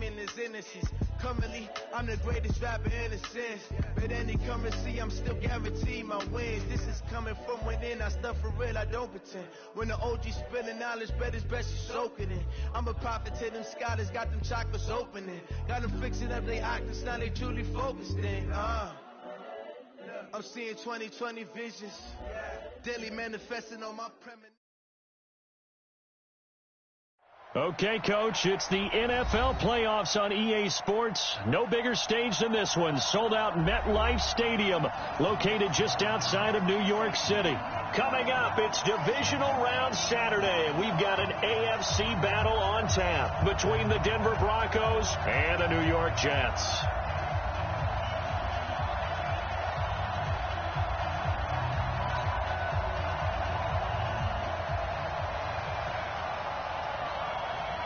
in his innocence. Currently, I'm the greatest rapper in a sense. But any currency, I'm still guaranteed my wins. This is coming from within. I stuff for real, I don't pretend. When the OG spilling knowledge, bet it's best you soak it in. I'm a prophet to them scholars, got them chakras opening. Got them fixing up they octaves, now they truly focused in. I'm seeing 2020 visions. Daily manifesting on my premise. Okay, Coach, it's the NFL playoffs on EA Sports. No bigger stage than this one. Sold out MetLife Stadium, located just outside of New York City. Coming up, it's divisional round Saturday, and we've got an AFC battle on tap between the Denver Broncos and the New York Jets.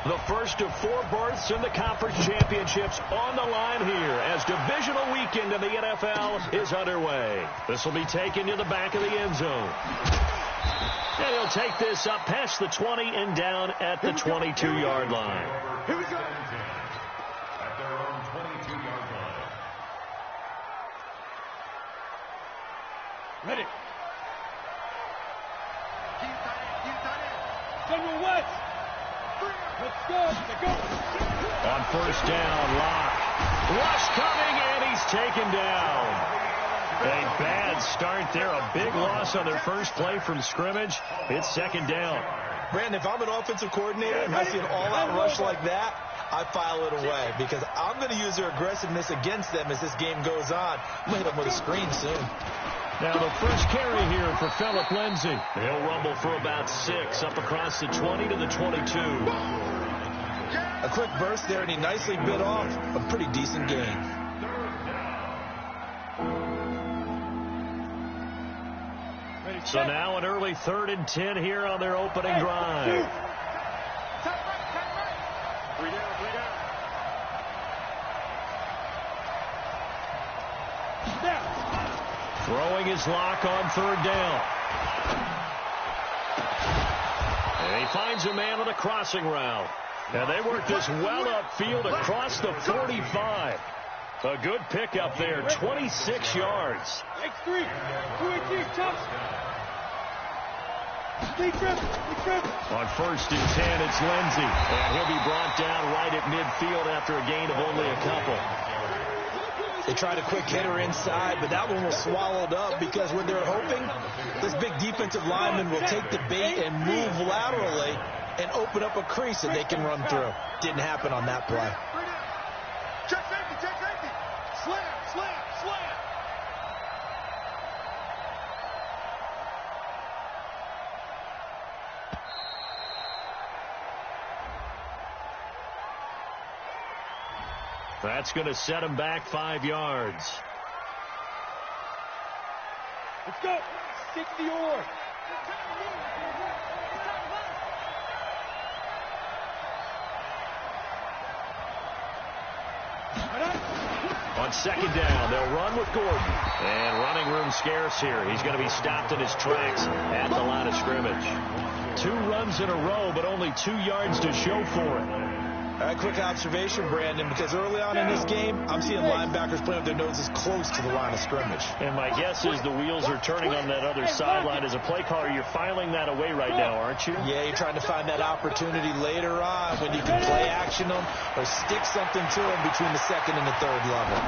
The first of 4 berths in the conference championships on the line here as divisional weekend in the NFL is underway. This will be taken to the back of the end zone. And he'll take this up past the 20 and down at the 22-yard line. Here we go. At their own 22-yard line. Ready. General West. Let's go. On first down, Locke. Rush coming, and he's taken down. A bad start there. A big loss on their first play from scrimmage. It's second down. Brandon, if I'm an offensive coordinator and I see an all-out rush like that, I file it away because I'm going to use their aggressiveness against them as this game goes on. I'm going to hit them with a screen soon. Now the first carry here for Phillip Lindsay. He'll rumble for about 6 up across the 20 to the 22. A quick burst there, and he nicely bit off a pretty decent gain. So now an early 3rd and 10 here on their opening drive. Throwing his Lock on 3rd down. And he finds a man on a crossing route. And they work this well upfield across the 45. A good pickup there, 26 yards. X3. 2-8 chops. On 1st and 10, it's Lindsay. And he'll be brought down right at midfield after a gain of only a couple. They tried a quick hitter inside, but that one was swallowed up because when they're hoping this big defensive lineman will take the bait and move laterally and open up a crease that they can run through. Didn't happen on that play. Check safety. Slam. That's going to set him back 5 yards. Let's go. 60-yard. On 2nd down, they'll run with Gordon. And running room scarce here. He's going to be stopped in his tracks at the line of scrimmage. 2 runs in a row, but only 2 yards to show for it. Quick observation, Brandon, because early on in this game, I'm seeing linebackers playing with their noses close to the line of scrimmage. And my guess is the wheels are turning on that other sideline. As a play caller, you're filing that away right now, aren't you? Yeah, you're trying to find that opportunity later on when you can play action them or stick something to them between the 2nd and the 3rd level.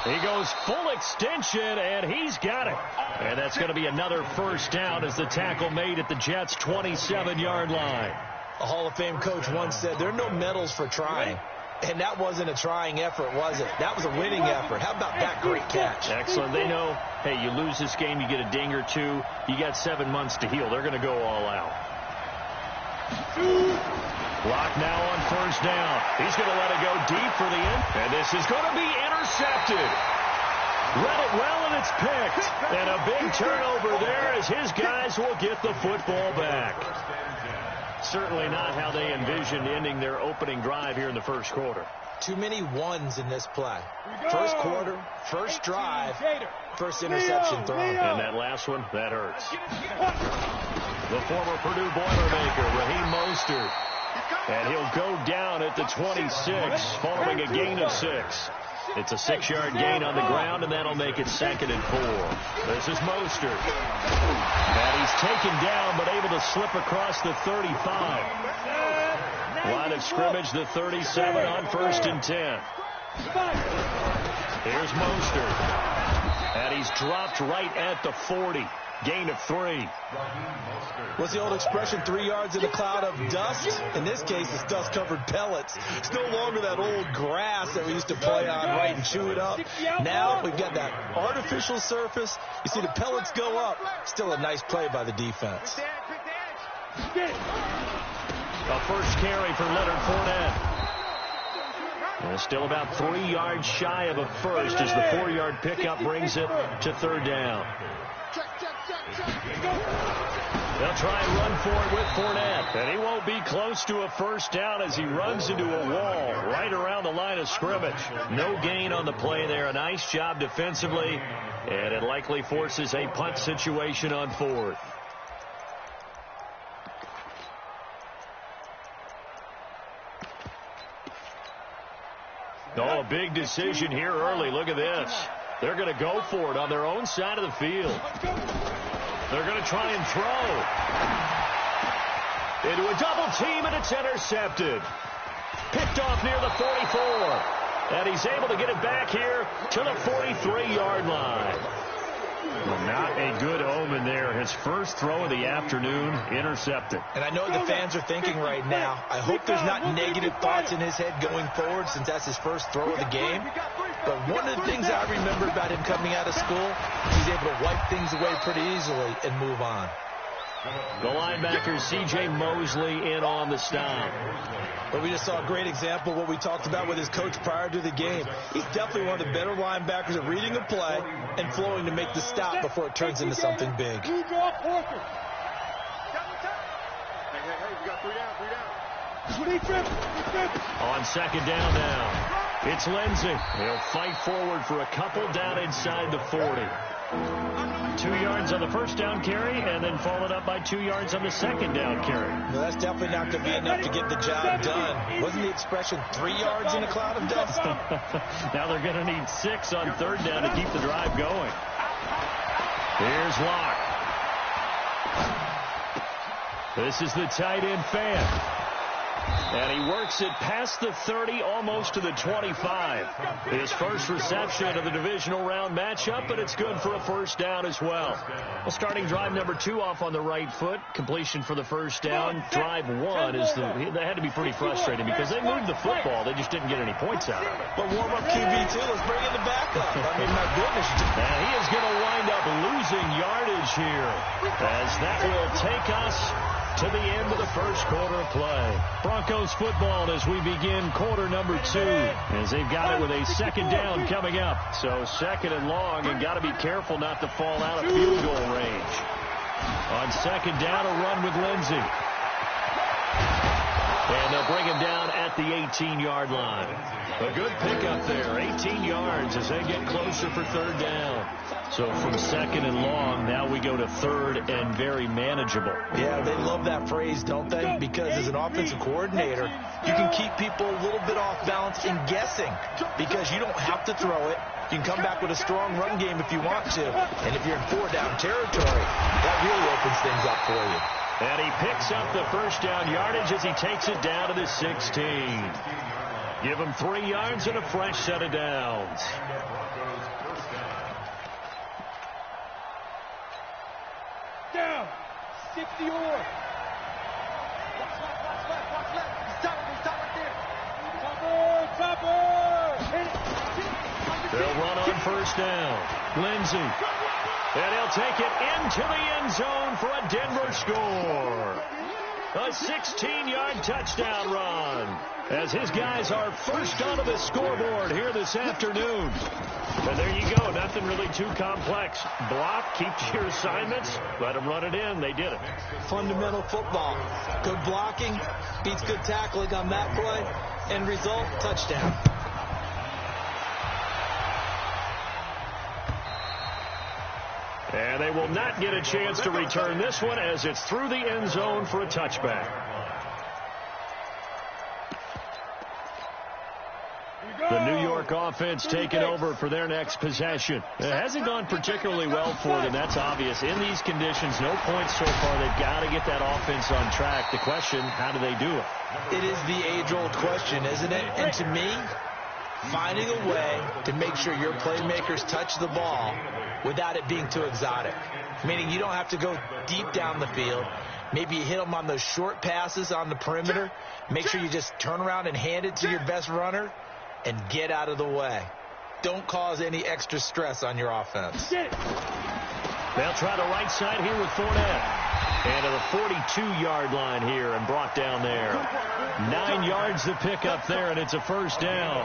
He goes full extension, and he's got it. And that's going to be another first down as the tackle made at the Jets' 27-yard line. A Hall of Fame coach once said, there are no medals for trying. And that wasn't a trying effort, was it? That was a winning effort. How about that great catch? Excellent. They know, hey, you lose this game, you get a ding or 2. You got 7 months to heal. They're going to go all out. Lock now on first down. He's going to let it go deep for the end. And this is going to be intercepted. Read it well, and it's picked. And a big turnover there as his guys will get the football back. Certainly not how they envisioned ending their opening drive here in the first quarter. Too many ones in this play. First quarter, first drive, first interception thrown. And that last one, that hurts. The former Purdue Boilermaker, Raheem Mostert. And he'll go down at the 26 following a gain of 6. It's a 6-yard gain on the ground, and that'll make it 2nd and 4. This is Mostert. And he's taken down, but able to slip across the 35. Line of scrimmage, the 37 on 1st and 10. Here's Mostert. And he's dropped right at the 40. Gain of 3. What's the old expression, 3 yards in a cloud of dust? In this case, it's dust-covered pellets. It's no longer that old grass that we used to play on, right, and chew it up. Now we've got that artificial surface. You see the pellets go up. Still a nice play by the defense. A first carry for Leonard Fournette. And still about 3 yards shy of a first as the 4-yard pickup brings it to 3rd down. They'll try and run for it with Fournette. And he won't be close to a first down as he runs into a wall right around the line of scrimmage. No gain on the play there. A nice job defensively. And it likely forces a punt situation on 4th. Oh, a big decision here early. Look at this. They're going to go for it on their own side of the field. They're going to try and throw. Into a double team, and it's intercepted. Picked off near the 44. And he's able to get it back here to the 43-yard line. Well, not a good omen there. His first throw of the afternoon intercepted. And I know the fans are thinking right now, I hope there's not negative thoughts in his head going forward since that's his first throw of the game. But one of the things I remember about him coming out of school, he's able to wipe things away pretty easily and move on. The linebacker, C.J. Mosley, in on the stop. But we just saw a great example of what we talked about with his coach prior to the game. He's definitely one of the better linebackers at reading the play and flowing to make the stop before it turns into something big. Hey, we got 3 down. On 2nd down now, it's Lindsey. He'll fight forward for a couple down inside the 40. 2 yards on the first down carry, and then followed up by 2 yards on the second down carry. Well, that's definitely not going to be enough to get the job done. Wasn't the expression 3 yards in a cloud of dust? Now they're going to need 6 on 3rd down to keep the drive going. Here's Locke. This is the tight end fan. And he works it past the 30, almost to the 25. His first reception of the divisional round matchup, but it's good for a first down as well. Well, starting drive number 2 off on the right foot. Completion for the first down. Drive 1 is they had to be pretty frustrating because they moved the football. They just didn't get any points out of it. But warm-up QB, too. Let's bring in the backup. I mean, my goodness. And he is going to wind up losing yardage here as that will take us to the end of the first quarter of play. Broncos football as we begin quarter number 2, as they've got it with a 2nd down coming up. So 2nd and long, and got to be careful not to fall out of field goal range. On 2nd down, a run with Lindsey. And they'll bring him down at the 18-yard line. A good pickup there, 18 yards as they get closer for 3rd down. So from 2nd and long, now we go to 3rd and very manageable. Yeah, they love that phrase, don't they? Because as an offensive coordinator, you can keep people a little bit off balance and guessing because you don't have to throw it. You can come back with a strong run game if you want to. And if you're in 4-down territory, that really opens things up for you. And he picks up the first down yardage as he takes it down to the 16. Give him 3 yards and a fresh set of downs. Down. 60 or. Watch left. He's top right there. Topper. Hit it. They'll run on first down. Lindsey. And he'll take it into the end zone for a Denver score. A 16-yard touchdown run as his guys are first onto the scoreboard here this afternoon. And there you go. Nothing really too complex. Block, keep to your assignments, let them run it in. They did it. Fundamental football. Good blocking beats good tackling on that play. End result, touchdown. And they will not get a chance to return this one as it's through the end zone for a touchback. The New York offense taking over for their next possession. It hasn't gone particularly well for them. That's obvious. In these conditions, no points so far. They've got to get that offense on track. The question, how do they do it? It is the age-old question, isn't it? And to me, finding a way to make sure your playmakers touch the ball without it being too exotic. Meaning you don't have to go deep down the field. Maybe you hit them on those short passes on the perimeter. Make sure you just turn around and hand it to your best runner and get out of the way. Don't cause any extra stress on your offense. They'll try the right side here with Fournette. And to the 42-yard line here and brought down there. 9 yards to pick up there, and it's a first down.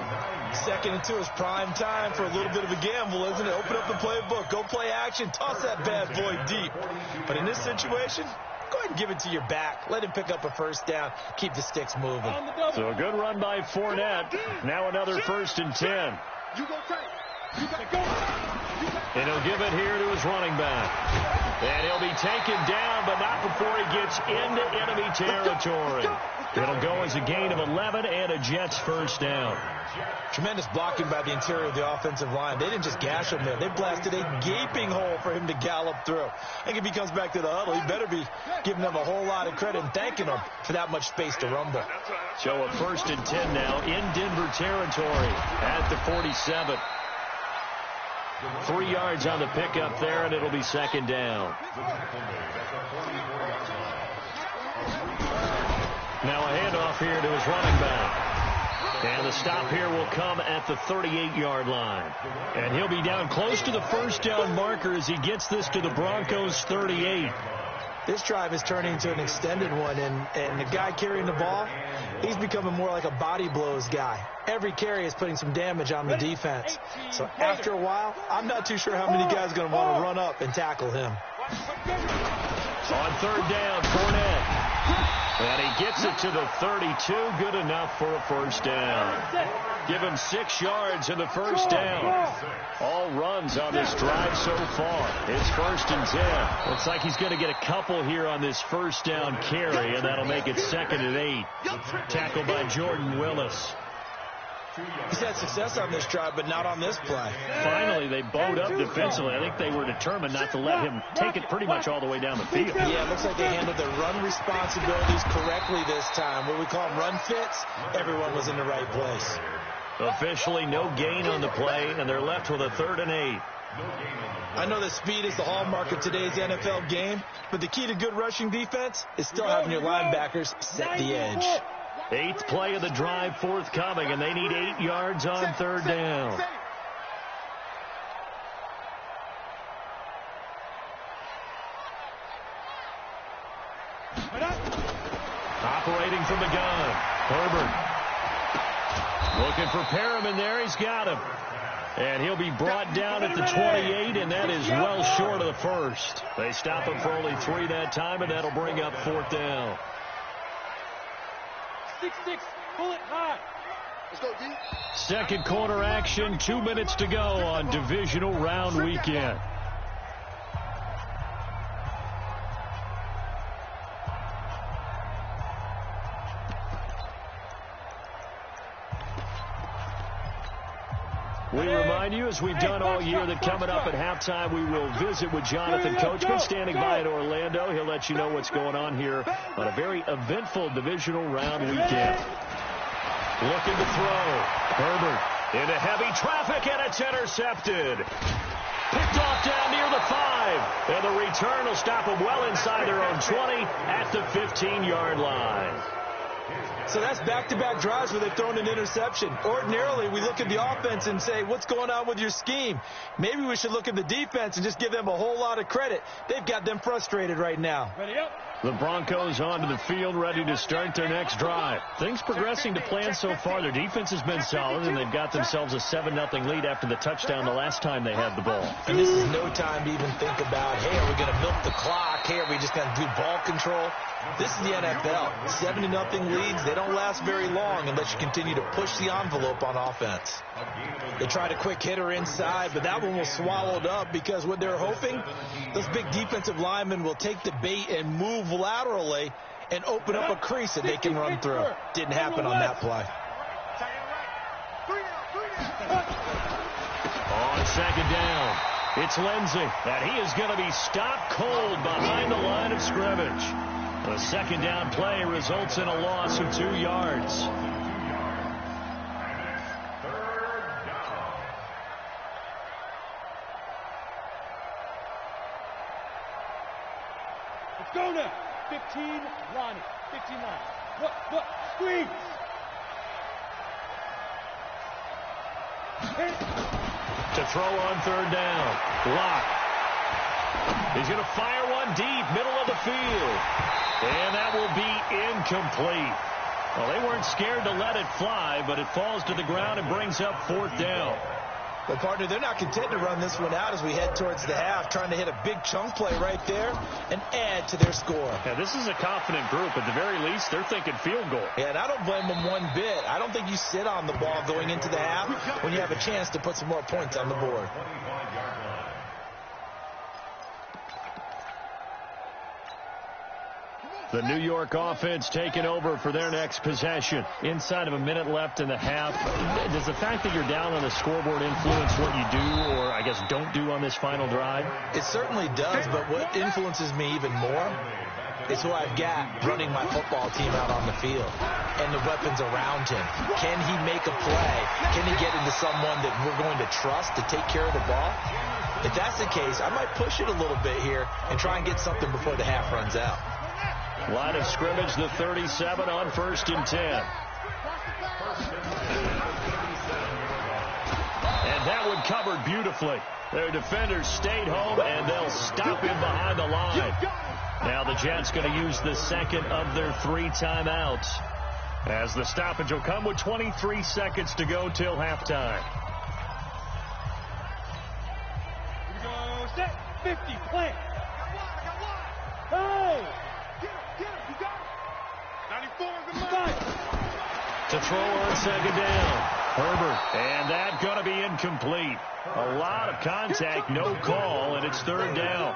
2nd and 2 is prime time for a little bit of a gamble, isn't it? Open up the playbook. Go play action. Toss that bad boy deep. But in this situation, go ahead and give it to your back. Let him pick up a first down. Keep the sticks moving. So a good run by Fournette. Now another 1st and 10. And he'll give it here to his running back. And he'll be taken down, but not before he gets into enemy territory. It'll go as a gain of 11 and a Jets first down. Tremendous blocking by the interior of the offensive line. They didn't just gash him there. They blasted a gaping hole for him to gallop through. I think if he comes back to the huddle, he better be giving them a whole lot of credit and thanking them for that much space to rumble. So a 1st and 10 now in Denver territory at the 47. 3 yards on the pickup there, and it'll be 2nd down. Now a handoff here to his running back. And the stop here will come at the 38-yard line. And he'll be down close to the first down marker as he gets this to the Broncos 38. This drive is turning into an extended one, and the guy carrying the ball, he's becoming more like a body blows guy. Every carry is putting some damage on the defense. So after a while, I'm not too sure how many guys are going to want to run up and tackle him. On 3rd down, Fournette. And he gets it to the 32. Good enough for a first down. Give him 6 yards in the first down. All runs on this drive so far. It's 1st and 10. Looks like he's going to get a couple here on this first down carry, and that'll make it 2nd and 8. Tackled by Jordan Willis. He's had success on this drive, but not on this play. Finally, they bowed up defensively. I think they were determined not to let him take it pretty much all the way down the field. Yeah, it looks like they handled their run responsibilities correctly this time. What we call run fits, everyone was in the right place. Officially, no gain on the play, and they're left with a 3rd and 8. I know that speed is the hallmark of today's NFL game, but the key to good rushing defense is still having your linebackers set the edge. 8th play of the drive forthcoming, and they need 8 yards on 3rd down. Operating from the gun, Herbert. Looking for Perriman there. He's got him. And he'll be brought down at the 28, and that is well short of the first. They stop him for only 3 that time, and that'll bring up 4th down. 6-6, pull it high. Let's go, D. Second quarter action, 2 minutes to go on divisional round weekend. We remind you, as we've done all year, that coming up at halftime, we will visit with Jonathan Coachman standing by in Orlando. He'll let you know what's going on here on a very eventful divisional round weekend. Looking to throw. Herbert into heavy traffic, and it's intercepted. Picked off down near the 5. And the return will stop them well inside their own 20 at the 15-yard line. So that's back-to-back drives where they've thrown an interception. Ordinarily, we look at the offense and say, what's going on with your scheme? Maybe we should look at the defense and just give them a whole lot of credit. They've got them frustrated right now. Ready up. The Broncos onto the field, ready to start their next drive. Things progressing to plan so far. Their defense has been solid, and they've got themselves a 7-0 lead after the touchdown the last time they had the ball. And this is no time to even think about, hey, are we going to milk the clock? Hey, are we just going to do ball control? This is the NFL. 7-0 leads, they don't last very long unless you continue to push the envelope on offense. They tried a quick hitter inside, but that one was swallowed up because what they're hoping, those big defensive linemen will take the bait and move laterally and open up a crease that they can run through. Didn't happen on that play. On second down, it's Lindsey, and he is going to be stopped cold behind the line of scrimmage. The second down play results in a loss of 2 yards. Let's go now. 15, Ronnie. 15 line. Look, squeeze. To throw on third down. Lock. He's going to fire one deep, middle of the field. And that will be incomplete. Well, they weren't scared to let it fly, but it falls to the ground and brings up fourth down. But, partner, they're not content to run this one out as we head towards the half, trying to hit a big chunk play right there and add to their score. Yeah, this is a confident group. At the very least, they're thinking field goal. Yeah, and I don't blame them one bit. I don't think you sit on the ball going into the half when you have a chance to put some more points on the board. The New York offense taking over for their next possession. Inside of a minute left in the half. Does the fact that you're down on the scoreboard influence what you do or, I guess, don't do on this final drive? It certainly does, but what influences me even more is who I've got running my football team out on the field and the weapons around him. Can he make a play? Can he get into someone that we're going to trust to take care of the ball? If that's the case, I might push it a little bit here and try and get something before the half runs out. Line of scrimmage, the 37 on 1st and 10. And that one covered beautifully. Their defenders stayed home, and they'll stop him behind the line. Now the Jets going to use the second of their 3 timeouts, as the stoppage will come with 23 seconds to go till halftime. Here we go. Set. 50. Play. Hey! To throw on second down. Herbert. And that's going to be incomplete. A lot of contact, no call, and it's 3rd down.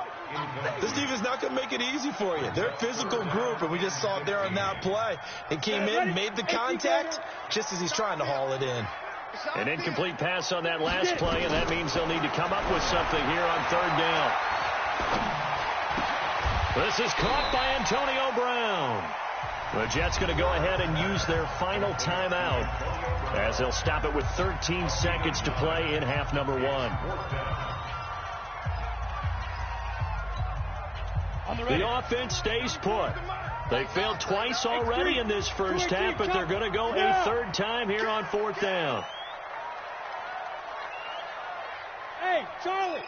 This defense is not going to make it easy for you. They're a physical group, and we just saw it there on that play. It came in, made the contact, just as he's trying to haul it in. An incomplete pass on that last play, and that means they'll need to come up with something here on 3rd down. This is caught by Antonio Brown. The Jets going to go ahead and use their final timeout as they'll stop it with 13 seconds to play in half number 1. The offense stays put. They failed twice already in this first half, but they're going to go a 3rd time here on 4th down. Hey, Charlie.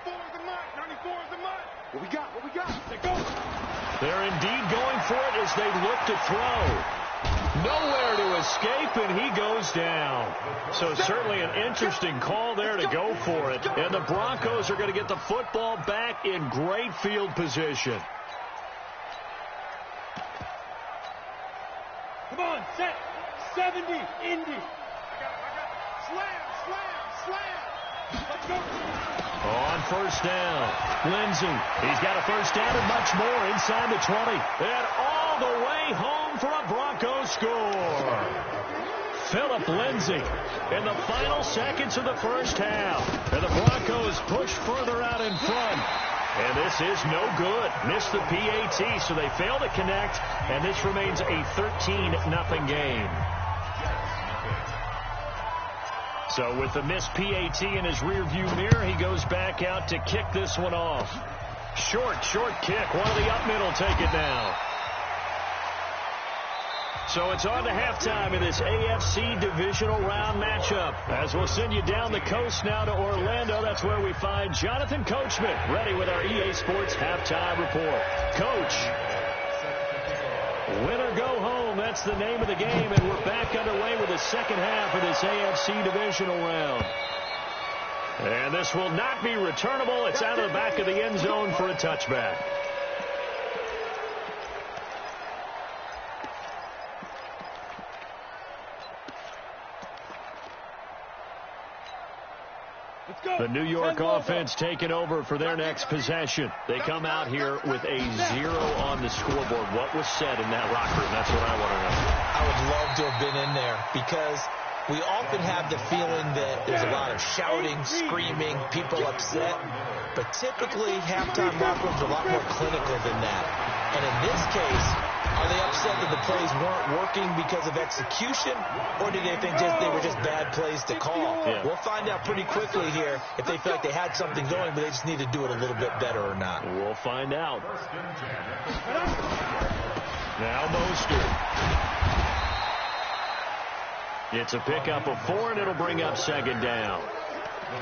94 is the mark. 94 is the mark. What we got? They go. They're indeed going for it as they look to throw. Nowhere to escape, and he goes down. So certainly an interesting call there to go for it. And the Broncos are going to get the football back in great field position. Come on, set. 70, Indy. I got. Slam. Let's go. On 1st down, Lindsey. He's got a 1st down and much more inside the 20. And all the way home for a Broncos score. Philip Lindsey in the final seconds of the first half. And the Broncos push further out in front. And this is no good. Missed the PAT, so they fail to connect. And this remains a 13-0 game. So with the missed PAT in his rearview mirror, he goes back out to kick this one off. Short kick. One of the up middle take it now. So it's on to halftime in this AFC divisional round matchup. As we'll send you down the coast now to Orlando. That's where we find Jonathan Coachman ready with our EA Sports halftime report. Coach, win or go home. That's the name of the game, and we're back underway with the second half of this AFC divisional round. And this will not be returnable. It's out of the back of the end zone for a touchback. The New York offense taking over for their next possession. They come out here with a 0 on the scoreboard. What was said in that locker room? That's what I want to know. I would love to have been in there because we often have the feeling that there's a lot of shouting, screaming, people upset. But typically, halftime locker rooms are a lot more clinical than that. And in this case, are they upset that the plays weren't working because of execution, or do they think they were just bad plays to call? Yeah. We'll find out pretty quickly here if they feel like they had something going, but they just need to do it a little bit better or not. We'll find out. Now Mostert. It's a pickup of 4, and it'll bring up second down.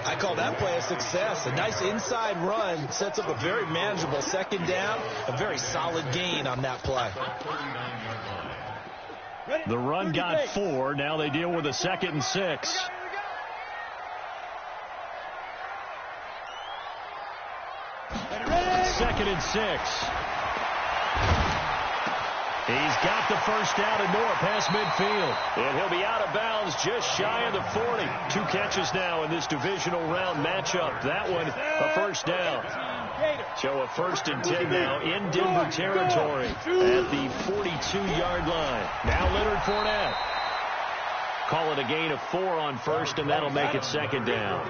I call that play a success. A nice inside run sets up a very manageable second down, a very solid gain on that play. The run got 4. Now they deal with a 2nd and 6. Second and 6. He's got the first down and more past midfield. And he'll be out of bounds just shy of the 40. 2 catches now in this divisional round matchup. That one, a first down. So a 1st and 10 now in Denver territory at the 42-yard line. Now Leonard Fournette. Call it a gain of 4 on 1st, and that'll make it 2nd down.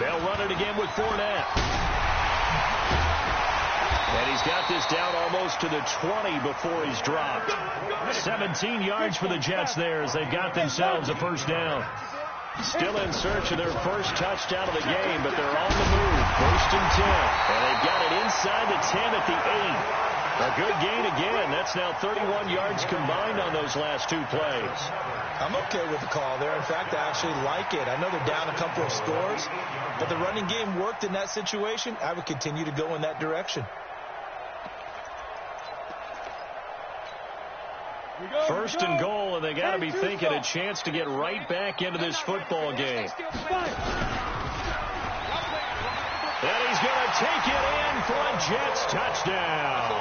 They'll run it again with Fournette. And he's got this down almost to the 20 before he's dropped. 17 yards for the Jets there as they've got themselves a first down. Still in search of their first touchdown of the game, but they're on the move. 1st and 10. And they've got it inside the 10 at the 8. A good gain again. That's now 31 yards combined on those last 2 plays. I'm okay with the call there. In fact, I actually like it. I know they're down a couple of scores, but the running game worked in that situation. I would continue to go in that direction. 1st and goal, and they got to be thinking a chance to get right back into this football game. And he's going to take it in for a Jets touchdown.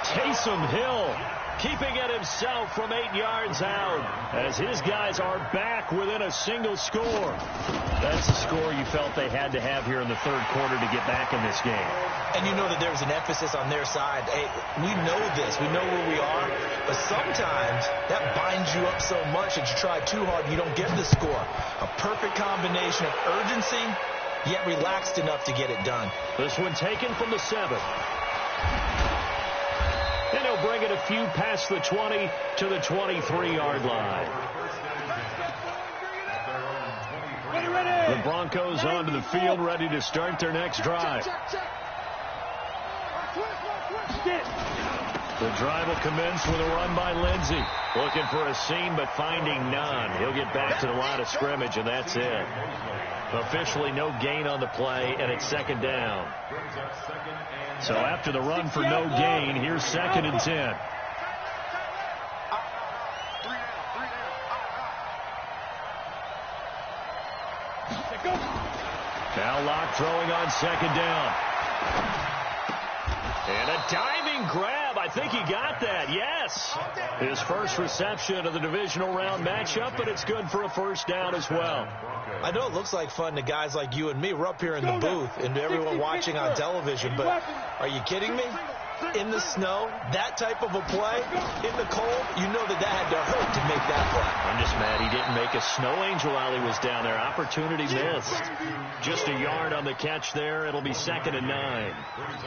Taysom Hill keeping it himself from 8 yards out as his guys are back within a single score. That's a score you felt they had to have here in the 3rd quarter to get back in this game. And you know that there was an emphasis on their side. Hey, we know this. We know where we are. But sometimes that binds you up so much that you try too hard and you don't get the score. A perfect combination of urgency, yet relaxed enough to get it done. This one taken from the 7. And he'll bring it a few past the 20 to the 23-yard line. The Broncos onto the field, ready to start their next drive. The drive will commence with a run by Lindsey. Looking for a seam, but finding none. He'll get back to the line of scrimmage, and that's it. Officially no gain on the play, and it's 2nd down. So after the run for no gain, here's 2nd and 10. Now Locke throwing on 2nd down. And a diving grab. I think he got that. Yes. His first reception of the divisional round matchup, but it's good for a first down as well. I know it looks like fun to guys like you and me. We're up here in the booth and everyone watching on television, but are you kidding me? In the snow, that type of a play, in the cold, you know that had to hurt to make that play. I'm just mad he didn't make a snow angel while he was down there. Opportunity missed. Just a yard on the catch there. It'll be 2nd and 9.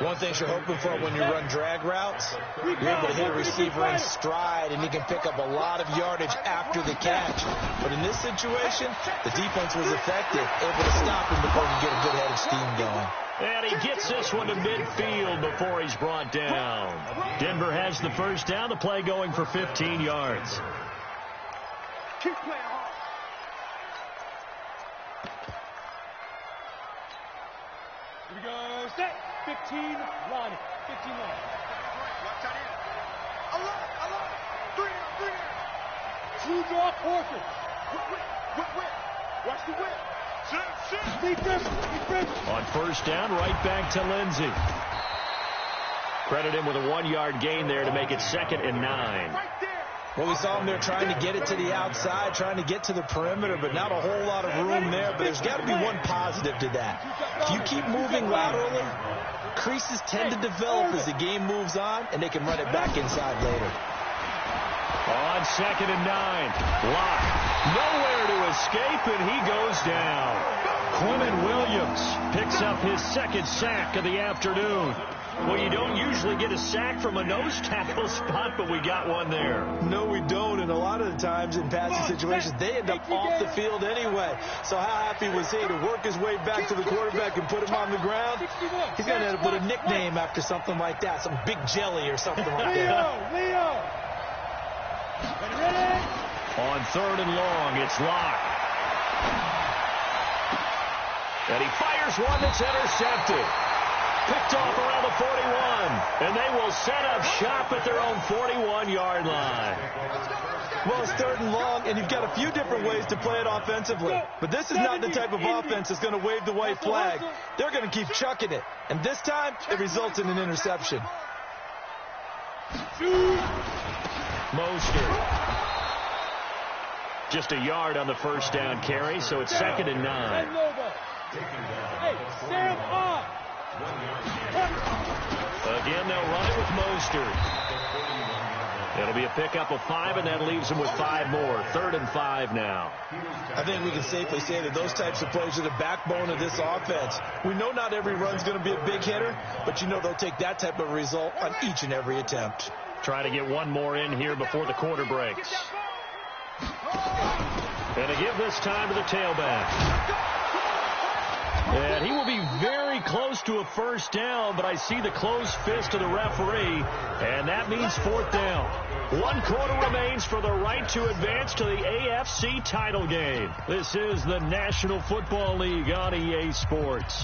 One thing you're hoping for when you run drag routes, you're able to hit a receiver in stride, and he can pick up a lot of yardage after the catch. But in this situation, the defense was effective, able to stop him before he could get a good head of steam going. And he gets this one to midfield before he's brought down. Denver has the first down. The play going for 15 yards. Keep playing hard. Here we go. Set. 15 line. 15 line. Watch out in. Alert. 3 down. 2 draw portion. Whip. Watch the whip. On first down, right back to Lindsey. Credit him with a 1-yard gain there to make it 2nd and 9. Well, we saw him there trying to get it to the outside, trying to get to the perimeter, but not a whole lot of room there. But there's got to be one positive to that. If you keep moving laterally, Creases tend to develop as the game moves on, and they can run it back inside later. On 2nd and 9, Locke nowhere to escape, and he goes down. Quinton Williams picks up his 2nd sack of the afternoon. Well, you don't usually get a sack from a nose tackle spot, but we got one there. No, we don't, and a lot of the times in passing situations, they end up off the field anyway. So how happy was he to work his way back to the quarterback and put him on the ground? He's going to end up with a nickname after something like that, some Big Jelly or something like that. Leo! On 3rd and long, it's Locke. And he fires one that's intercepted. Picked off around the 41. And they will set up shop at their own 41-yard line. Well, it's 3rd and long, and you've got a few different ways to play it offensively. But this is not the type of offense that's going to wave the white flag. They're going to keep chucking it. And this time, it results in an interception. Mostert. Just a yard on the 1st down carry, so it's 2nd and 9. Hey, Sam off. Again, they'll run it with Mostert. It'll be a pickup of 5, and that leaves them with 5 more. 3rd and 5 now. I think we can safely say that those types of plays are the backbone of this offense. We know not every run's going to be a big hitter, but you know they'll take that type of result on each and every attempt. Try to get one more in here before the quarter breaks. And a give this time to the tailback. And he will be very close to a 1st down, but I see the closed fist of the referee, and that means 4th down. 1 quarter remains for the right to advance to the AFC title game. This is the National Football League on EA Sports.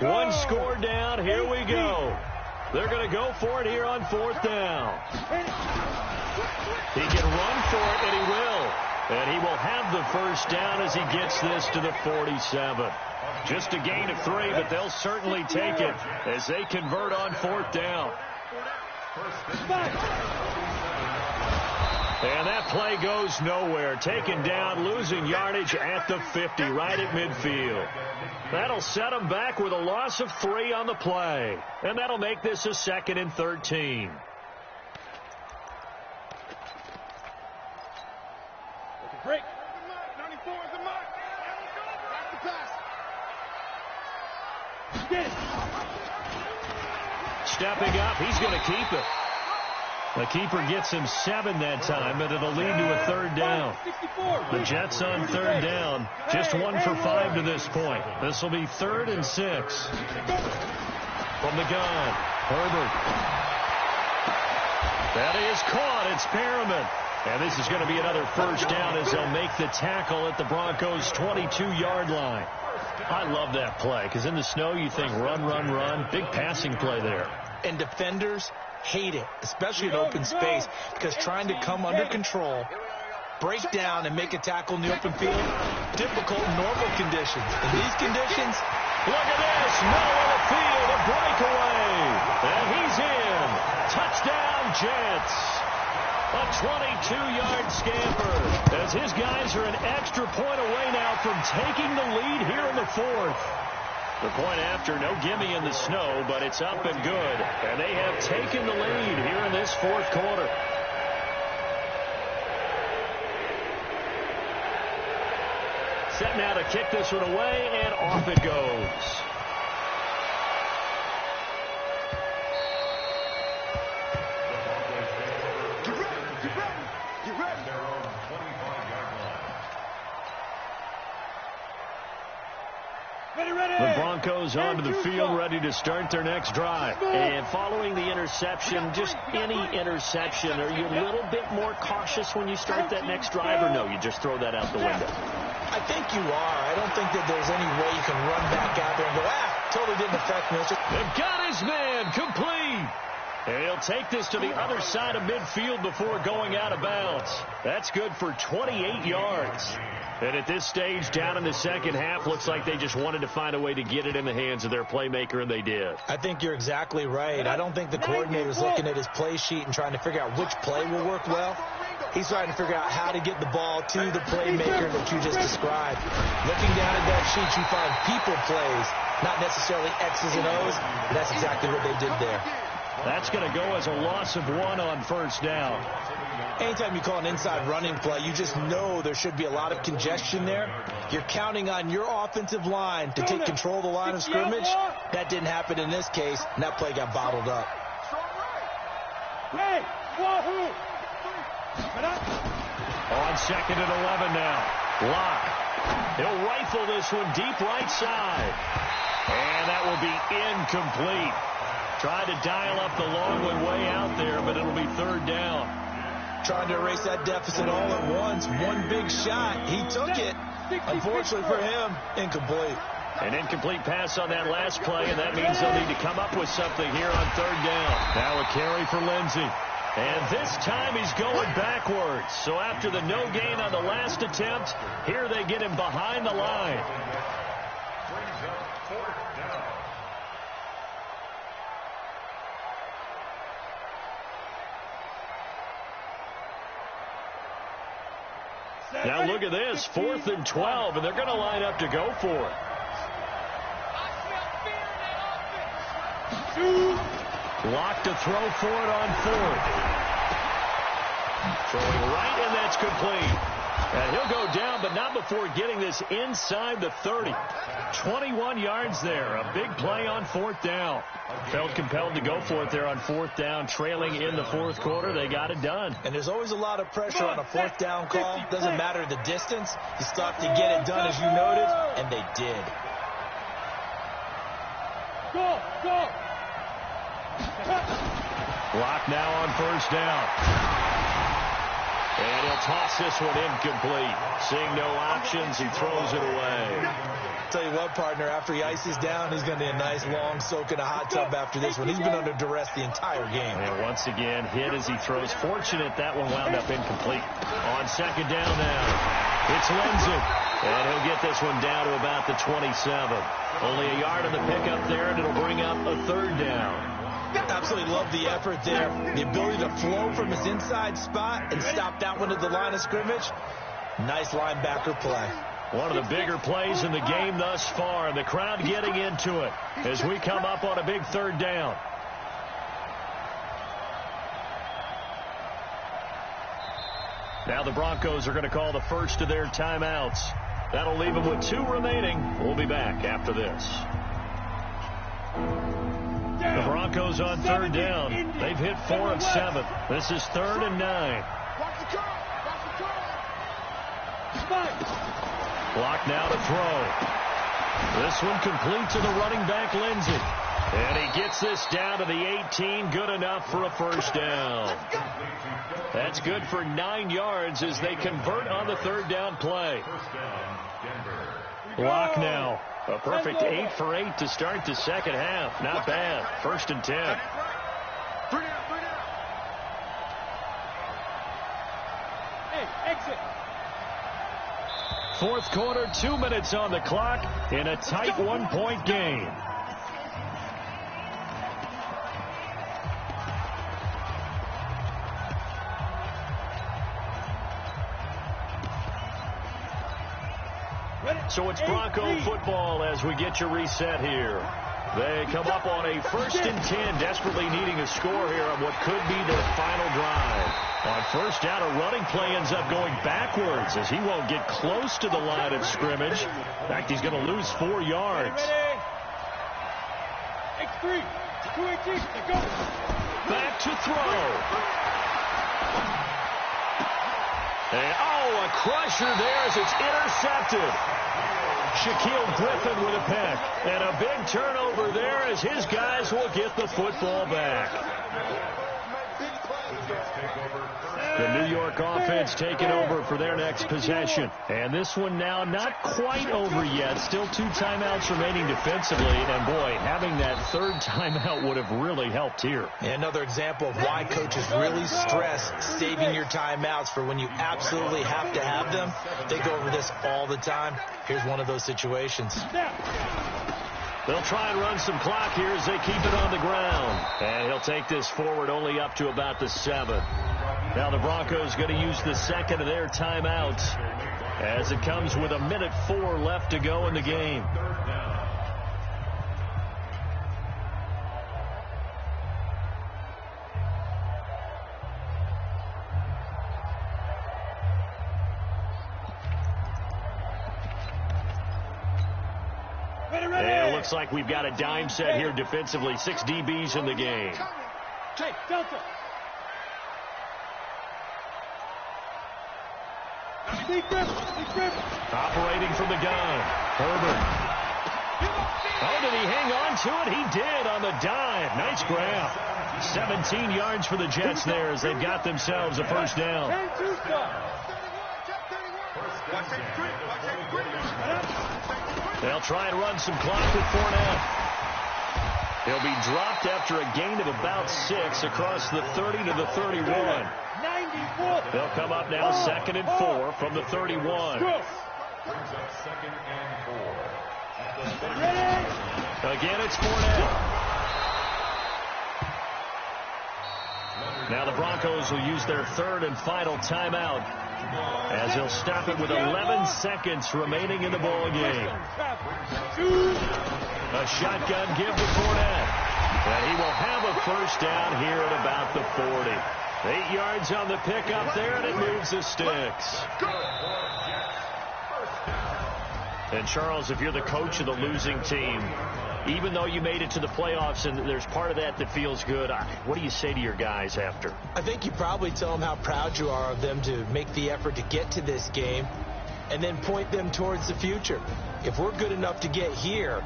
1 score down, here we go. They're going to go for it here on 4th down. He can run for it, and he will. And he will have the 1st down as he gets this to the 47. Just a gain of 3, but they'll certainly take it as they convert on 4th down. And that play goes nowhere. Taken down, losing yardage at the 50, right at midfield. That'll set them back with a loss of 3 on the play. And that'll make this a 2nd and 13. Break. 94 is the mark. Back to pass. Get it. Stepping up, he's going to keep it. The keeper gets him 7 that time, but it'll lead to a 3rd down. The Jets on 3rd down, just 1 for 5 to this point. This will be 3rd and 6. From the gun, Herbert. That is caught. It's Perriman. And this is going to be another 1st down as they'll make the tackle at the Broncos' 22-yard line. I love that play because in the snow you think run, run, run. Big passing play there. And defenders hate it, especially in open space, because trying to come under control, break down, and make a tackle in the open field, difficult in normal conditions. In these conditions, look at this. No on the field, a breakaway. And he's in. Touchdown, Jets. A 22-yard scamper as his guys are an extra point away now from taking the lead here in the 4th. The point after, no gimme in the snow, but it's up and good. And they have taken the lead here in this 4th quarter. Set now to kick this one away, and off it goes. The Broncos onto the field, ready to start their next drive. And following the interception, just any interception, are you a little bit more cautious when you start that next drive, or no, you just throw that out the window? I think you are. I don't think that there's any way you can run back out there and go, totally didn't affect me. They've got his man complete. And he'll take this to the other side of midfield before going out of bounds. That's good for 28 yards. And at this stage, down in the second half, looks like they just wanted to find a way to get it in the hands of their playmaker, and they did. I think you're exactly right. I don't think the coordinator's looking at his play sheet and trying to figure out which play will work well. He's trying to figure out how to get the ball to the playmaker that you just described. Looking down at that sheet, you find people plays not necessarily X's and O's. But that's exactly what they did there. That's going to go as a loss of 1 on first down. Anytime you call an inside running play, you just know there should be a lot of congestion there. You're counting on your offensive line to take control of the line of scrimmage. That didn't happen in this case, and that play got bottled up. Hey, wahoo! On 2nd and 11 now. Locke. He'll rifle this one deep right side. And that will be incomplete. Tried to dial up the long one way out there, but it'll be 3rd down. Trying to erase that deficit all at once. One big shot. He took it. Unfortunately for him, incomplete. An incomplete pass on that last play, and that means they'll need to come up with something here on 3rd down. Now a carry for Lindsey. And this time he's going backwards. So after the no gain on the last attempt, here they get him behind the line. Brings up 4th down. Now look at this, 4th and 12, and they're going to line up to go for it. Locke to throw for it on 4th. Throwing right, and that's complete. And he'll go down, but not before getting this inside the 30. 21 yards there. A big play on 4th down. Felt compelled to go for it there on 4th down. Trailing in the 4th quarter, they got it done. And there's always a lot of pressure on a 4th down call. Doesn't matter the distance. You still have to get it done, as you noted, and they did. Go, go. Locke now on 1st down. And he'll toss this one incomplete. Seeing no options, he throws it away. Tell you what, partner, after he ices down, he's going to need a nice long soak in a hot tub after this one. He's been under duress the entire game. And once again, hit as he throws. Fortunate that one wound up incomplete. On 2nd down now, it's Lindsey. And he'll get this one down to about the 27. Only a yard on the pickup there, and it'll bring up a 3rd down. Absolutely love the effort there. The ability to flow from his inside spot and stop that one at the line of scrimmage. Nice linebacker play. One of the bigger plays in the game thus far, and the crowd getting into it as we come up on a big 3rd down. Now the Broncos are going to call the first of their timeouts. That'll leave them with 2 remaining. We'll be back after this. The Broncos on 3rd down. They've hit 4 of 7. This is 3rd and 9. Clock now to throw. This one complete to the running back, Lindsey. And he gets this down to the 18. Good enough for a 1st down. That's good for 9 yards as they convert on the 3rd down play. Clock now. A perfect 8 for 8 to start the 2nd half. Not bad. 1st and 10. Hey, exit. 4th quarter, 2 minutes on the clock in a tight 1-point game. So it's Bronco football as we get your reset here. They come up on a 1st and 10, desperately needing a score here on what could be their final drive. On 1st down, a running play ends up going backwards as he won't get close to the line of scrimmage. In fact, he's going to lose 4 yards. X3, 218, go. Back to throw. And, a crusher there as it's intercepted. Shaquille Griffin with a pick. And a big turnover there as his guys will get the football back. The New York offense taking over for their next possession. And this one now not quite over yet. Still 2 timeouts remaining defensively. And, boy, having that 3rd timeout would have really helped here. And another example of why coaches really stress saving your timeouts for when you absolutely have to have them. They go over this all the time. Here's one of those situations. They'll try and run some clock here as they keep it on the ground. And he'll take this forward only up to about the 7. Now the Broncos going to use the 2nd of their timeouts as it comes with 1:04 left to go in the game. And it looks like we've got a dime set here defensively. 6 DBs in the game. Okay, Delta. Operating from the gun. Herbert. Oh, did he hang on to it? He did on the dive. Nice grab. 17 yards for the Jets there as they've got themselves a first down. They'll try and run some clock with Fournette. He'll be dropped after a gain of about 6 across the 30 to the 31. They'll come up now 2nd and 4 from the 31. Brings up 2nd and 4. Again, it's Fournette. Now the Broncos will use their 3rd and final timeout as they'll stop it with 11 seconds remaining in the ball game. A shotgun give to Fournette. And he will have a first down here at about the 40. 8 yards on the pickup there, and it moves the sticks. And, Charles, if you're the coach of the losing team, even though you made it to the playoffs and there's part of that feels good, what do you say to your guys after? I think you probably tell them how proud you are of them to make the effort to get to this game and then point them towards the future. If we're good enough to get here,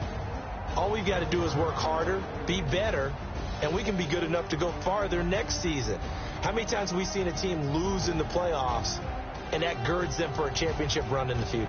all we've got to do is work harder, be better, and we can be good enough to go farther next season. How many times have we seen a team lose in the playoffs, and that girds them for a championship run in the future?